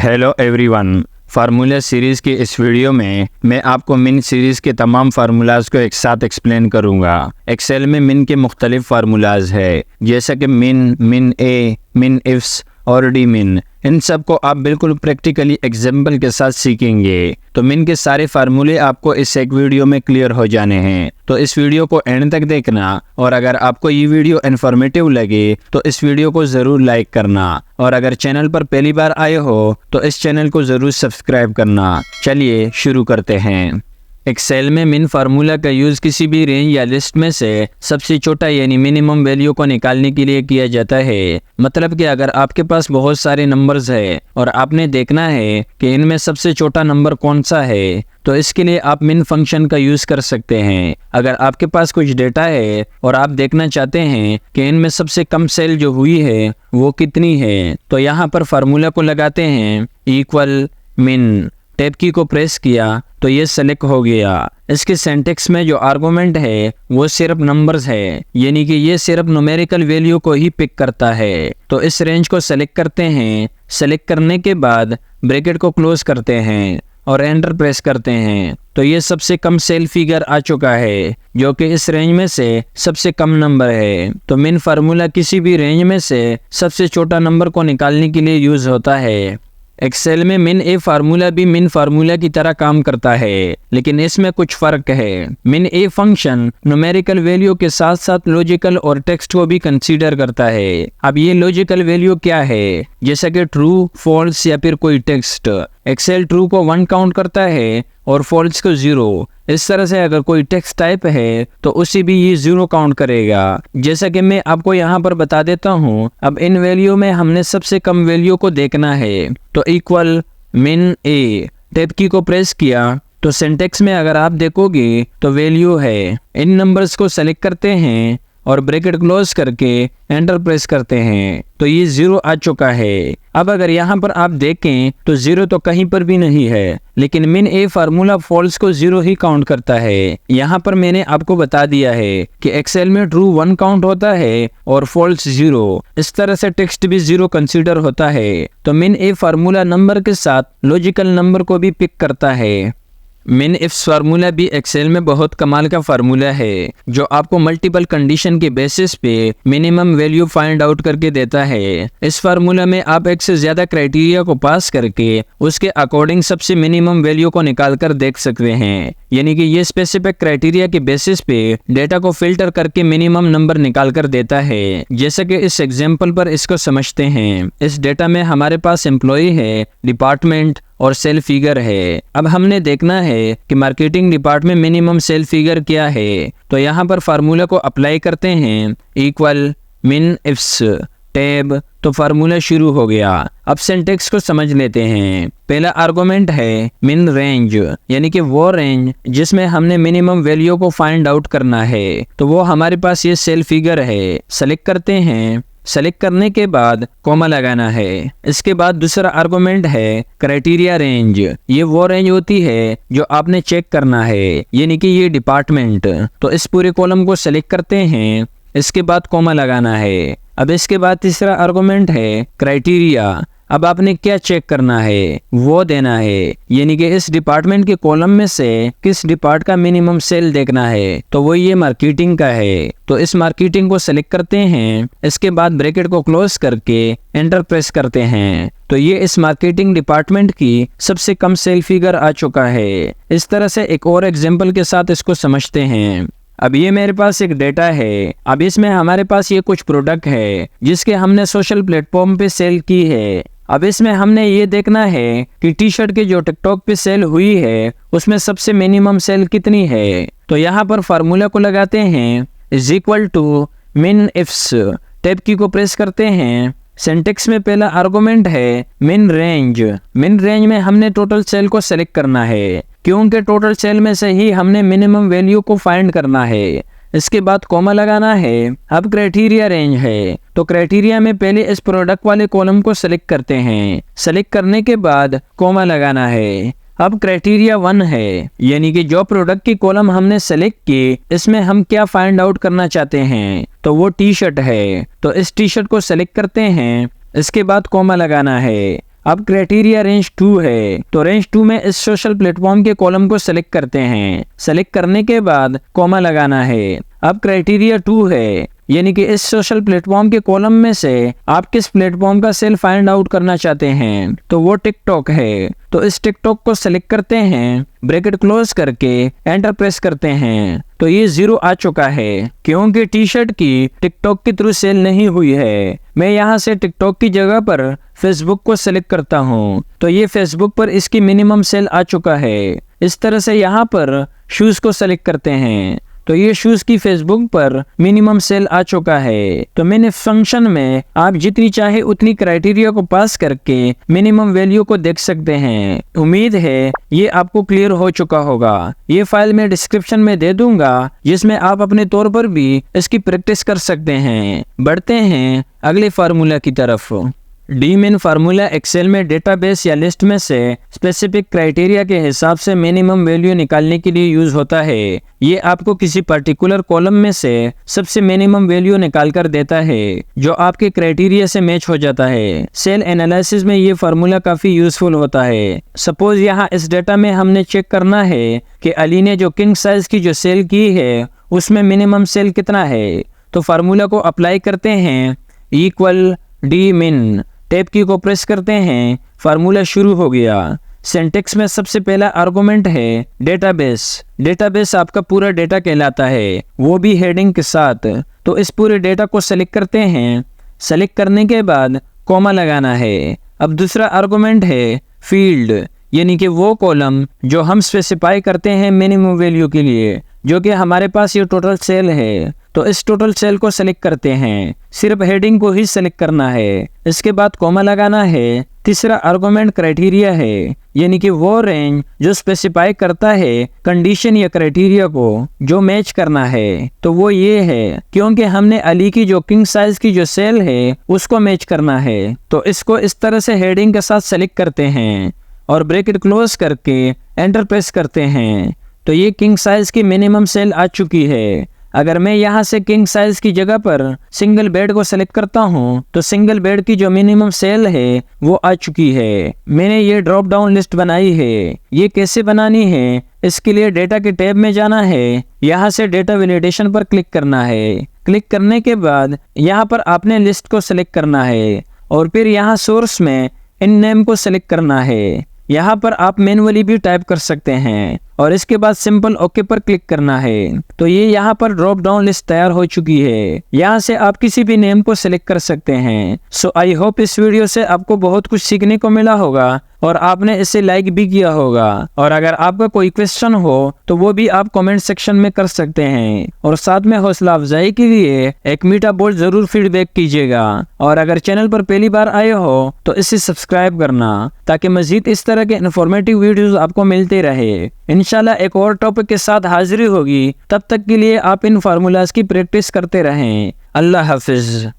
Hello everyone, formula series की इस video में मैं आपको मिन सीरीज़ के तमाम फार्मूलाज को एक साथ एक्सप्लेन करूंगा। एक्सेल में मिन के मुख्तलिफ फार्मूलाज है, जैसा कि मिन ए, मिन इफ्स और डी मिन। इन सब को आप बिल्कुल प्रैक्टिकली एग्जाम्पल के साथ सीखेंगे। तो मिन के सारे फार्मूले आपको इस एक वीडियो में क्लियर हो जाने हैं, तो इस वीडियो को एंड तक देखना। और अगर आपको ये वीडियो इन्फॉर्मेटिव लगे तो इस वीडियो को ज़रूर लाइक करना, और अगर चैनल पर पहली बार आए हो तो इस चैनल को ज़रूर सब्सक्राइब करना। चलिए शुरू करते हैं। एक्सेल में मिन फार्मूला का यूज़ किसी भी रेंज या लिस्ट में से सबसे छोटा यानी मिनिमम वैल्यू को निकालने के लिए किया जाता है। मतलब कि अगर आपके पास बहुत सारे नंबर्स है और आपने देखना है कि इनमें सबसे छोटा नंबर कौन सा है, तो इसके लिए आप मिन फंक्शन का यूज़ कर सकते हैं। अगर आपके पास कुछ डेटा है और आप देखना चाहते हैं कि इनमें सबसे कम सेल जो हुई है वो कितनी है, तो यहाँ पर फार्मूला को लगाते हैं इक्वल मिन। टैब की को प्रेस किया तो ये सेलेक्ट हो गया। इसके सिंटैक्स में जो आर्गुमेंट है वो सिर्फ नंबर्स है, यानी कि ये सिर्फ न्यूमेरिकल वैल्यू को ही पिक करता है। तो इस रेंज को सेलेक्ट करते हैं। सेलेक्ट करने के बाद ब्रैकेट को क्लोज करते हैं और एंटर प्रेस करते हैं, तो ये सबसे कम सेल फिगर आ चुका है, जो कि इस रेंज में से सबसे कम नंबर है। तो मिन फार्मूला किसी भी रेंज में से सबसे छोटा नंबर को निकालने के लिए यूज होता है। एक्सेल में मिन ए फार्मूला भी मिन फार्मूला की तरह काम करता है, लेकिन इसमें कुछ फर्क है। मिन ए फंक्शन न्यूमेरिकल वैल्यू के साथ साथ लॉजिकल और टेक्स्ट को भी कंसीडर करता है। अब ये लॉजिकल वैल्यू क्या है, जैसा कि ट्रू, फॉल्स या फिर कोई टेक्स्ट। एक्सेल ट्रू को 1 काउंट करता है और फॉल्स को 0। इस तरह से अगर कोई टेक्स्ट टाइप है तो उसे भी ये 0 काउंट करेगा। जैसा कि मैं आपको यहाँ पर बता देता हूँ। अब इन वैल्यू में हमने सबसे कम वैल्यू को देखना है, तो इक्वल मिन ए। टैब की को प्रेस किया तो सिंटैक्स में अगर आप देखोगे तो वैल्यू है। इन नंबर्स को सेलेक्ट करते हैं और ब्रैकेट क्लोज करके एंटर प्रेस करते हैं, तो ये 0 आ चुका है। अब अगर यहाँ पर आप देखें तो 0 तो कहीं पर भी नहीं है, लेकिन मिन ए फार्मूला फॉल्स को 0 ही काउंट करता है। यहाँ पर मैंने आपको बता दिया है कि एक्सेल में ट्रू 1 काउंट होता है और फॉल्स 0। इस तरह से टेक्स्ट भी 0 कंसीडर होता है। तो मिन ए फार्मूला नंबर के साथ लॉजिकल नंबर को भी पिक करता है। मिन इफ्स फार्मूला भी एक्सेल में बहुत कमाल का फार्मूला है, जो आपको मल्टीपल कंडीशन के बेसिस पे मिनिमम वैल्यू फाइंड आउट करके देता है। इस फार्मूला में आप एक से ज्यादा क्राइटेरिया को पास करके उसके अकॉर्डिंग सबसे मिनिमम वैल्यू को निकाल कर देख सकते हैं। यानी कि ये स्पेसिफिक क्राइटेरिया के बेसिस पे डेटा को फिल्टर करके मिनिमम नंबर निकाल कर देता है। जैसे कि इस एग्जाम्पल पर इसको समझते हैं। इस डेटा में हमारे पास एम्प्लॉय है, डिपार्टमेंट और सेल फिगर है। अब हमने देखना है कि marketing department minimum cell figure क्या है, तो यहाँ पर फार्मूला को अप्लाई करते हैं इक्वल मिन इफ्स टैब, तो फार्मूला शुरू हो गया। अब सिंटैक्स को समझ लेते हैं। पहला आर्गुमेंट है मिन रेंज, यानी कि वो रेंज जिसमें हमने मिनिमम वैल्यू को फाइंड आउट करना है, तो वो हमारे पास ये सेल फिगर है। सेलेक्ट करते हैं। सेलेक्ट करने के बाद कॉमा लगाना है। इसके बाद दूसरा आर्गुमेंट है क्राइटेरिया रेंज। ये वो रेंज होती है जो आपने चेक करना है, यानी कि ये डिपार्टमेंट। तो इस पूरे कॉलम को सेलेक्ट करते हैं। इसके बाद कॉमा लगाना है। अब इसके बाद तीसरा आर्गुमेंट है क्राइटेरिया। अब आपने क्या चेक करना है वो देना है, यानी कि इस डिपार्टमेंट के कॉलम में से किस डिपार्ट का मिनिमम सेल देखना है, तो वो ये मार्केटिंग का है। तो इस मार्केटिंग को सेलेक्ट करते हैं। इसके बाद ब्रैकेट को क्लोज करके एंटर प्रेस करते हैं, तो ये इस मार्केटिंग डिपार्टमेंट की सबसे कम सेल फिगर आ चुका है। इस तरह से एक और एग्जाम्पल के साथ इसको समझते हैं। अब ये मेरे पास एक डेटा है। अब इसमें हमारे पास ये कुछ प्रोडक्ट है जिसके हमने सोशल प्लेटफॉर्म पे सेल की है। अब इसमें हमने ये देखना है कि टी शर्ट की जो टिकटॉक पे सेल हुई है उसमें सबसे मिनिमम सेल कितनी है। तो यहाँ पर फार्मूला को लगाते हैं इज इक्वल टू मिन इफ्स। टैब की को प्रेस करते हैं। सिंटैक्स में पहला आर्गुमेंट है मिन रेंज। मिन रेंज में हमने टोटल सेल को सेलेक्ट करना है, क्योंकि टोटल सेल में से ही हमने मिनिमम वैल्यू को फाइंड करना है। इसके बाद कॉमा लगाना है। अब क्राइटेरिया रेंज है, तो क्राइटेरिया में पहले इस प्रोडक्ट वाले कॉलम को सेलेक्ट करते हैं। सेलेक्ट करने के बाद कॉमा लगाना है। अब क्राइटेरिया 1 है, यानी कि जो प्रोडक्ट की कॉलम हमने सेलेक्ट की इसमें हम क्या फाइंड आउट करना चाहते हैं, तो वो टी शर्ट है। तो इस टी शर्ट को सेलेक्ट करते हैं। इसके बाद कॉमा लगाना है। अब क्राइटेरिया रेंज 2 है, तो रेंज 2 में इस सोशल प्लेटफॉर्म के कॉलम को सेलेक्ट करते हैं। सेलेक्ट करने के बाद कॉमा लगाना है। अब क्राइटेरिया 2 है, यानी कि इस सोशल प्लेटफॉर्म के कॉलम में से आप किस प्लेटफॉर्म का सेल फाइंड आउट करना चाहते हैं, तो वो टिकटॉक है। तो इस टिकटॉक को सेलेक्ट करते हैं, ब्रैकेट क्लोज करके एंटर प्रेस करते हैं। तो ये 0 आ चुका है क्योंकि टी शर्ट की टिकटॉक के थ्रू सेल नहीं हुई है। मैं यहाँ से टिकटॉक की जगह पर फेसबुक को सेलेक्ट करता हूँ, तो ये फेसबुक पर इसकी मिनिमम सेल आ चुका है। इस तरह से यहाँ पर शूज को सेलेक्ट करते हैं, तो ये शूज की फेसबुक पर मिनिमम सेल आ चुका है। तो मैंने फंक्शन में आप जितनी चाहे उतनी क्राइटेरिया को पास करके मिनिमम वैल्यू को देख सकते हैं। उम्मीद है ये आपको क्लियर हो चुका होगा। ये फाइल मैं डिस्क्रिप्शन में दे दूंगा, जिसमें आप अपने तौर पर भी इसकी प्रैक्टिस कर सकते हैं। बढ़ते हैं अगले फार्मूला की तरफ। डीमिन फार्मूला एक्सेल में डेटाबेस या लिस्ट में से स्पेसिफिक क्राइटेरिया के हिसाब से मिनिमम वैल्यू निकालने के लिए यूज होता है। ये आपको किसी पर्टिकुलर कॉलम में से सबसे मिनिमम वैल्यू निकाल कर देता है जो आपके क्राइटेरिया से मैच हो जाता है। सेल एनालिसिस में ये फार्मूला काफी यूजफुल होता है। सपोज यहाँ इस डेटा में हमने चेक करना है कि अली ने जो किंग साइज की जो सेल की है उसमें मिनिमम सेल कितना है। तो फार्मूला को अप्लाई करते हैं, इक्वल डी मिन, टैब की को प्रेस करते हैं, फार्मूला शुरू हो गया। सिंटेक्स में सबसे पहला आर्गुमेंट है डेटाबेस। डेटाबेस आपका पूरा डेटा कहलाता है, वो भी हेडिंग के साथ। तो इस पूरे डेटा को सेलेक्ट करते हैं। सेलेक्ट करने के बाद कॉमा लगाना है। अब दूसरा आर्गुमेंट है फील्ड, यानी कि वो कॉलम जो हम स्पेसिफाई करते हैं मिनिमम वैल्यू के लिए, जो कि हमारे पास ये टोटल सेल है। तो इस टोटल सेल को सेलेक्ट करते हैं, सिर्फ हेडिंग को ही सेलेक्ट करना है। इसके बाद कॉमा लगाना है। तीसरा आर्गुमेंट क्राइटेरिया है, यानी कि वो रेंज जो स्पेसिफाई करता है कंडीशन या क्राइटेरिया को जो मैच करना है। तो वो ये है, क्योंकि हमने अली की जो किंग साइज की जो सेल है उसको मैच करना है। तो इसको इस तरह से हेडिंग के साथ सेलेक्ट करते हैं और ब्रैकेट क्लोज करके एंटर प्रेस करते हैं। तो ये किंग साइज की मिनिमम सेल आ चुकी है। अगर मैं यहाँ से किंग साइज की जगह पर सिंगल बेड को सेलेक्ट करता हूँ तो सिंगल बेड की जो मिनिमम सेल है वो आ चुकी है। मैंने ये ड्रॉप डाउन लिस्ट बनाई है। ये कैसे बनानी है, इसके लिए डेटा के टैब में जाना है। यहाँ से डेटा वैलिडेशन पर क्लिक करना है। क्लिक करने के बाद यहाँ पर आपने लिस्ट को सेलेक्ट करना है और फिर यहाँ सोर्स में इन नेम को सेलेक्ट करना है। यहाँ पर आप मैन्युअली भी टाइप कर सकते हैं और इसके बाद सिंपल ओके पर क्लिक करना है। तो ये यहाँ पर ड्रॉप डाउन लिस्ट तैयार हो चुकी है। यहाँ से आप किसी भी नेम को सिलेक्ट कर सकते हैं। सो आई होप इस वीडियो से आपको बहुत कुछ सीखने को मिला होगा और आपने इसे लाइक भी किया होगा। और अगर आपका कोई क्वेश्चन हो तो वो भी आप कमेंट सेक्शन में कर सकते हैं। और साथ में हौसला अफजाई के लिए एक मीठा बोल जरूर फीडबैक कीजिएगा। और अगर चैनल पर पहली बार आए हो तो इसे सब्सक्राइब करना, ताकि मजीद इस तरह के इन्फॉर्मेटिव वीडियोस आपको मिलते रहे। इंशाल्लाह एक और टॉपिक के साथ हाजिरी होगी। तब तक के लिए आप इन फार्मूलाज की प्रैक्टिस करते रहें। अल्लाह हाफिज।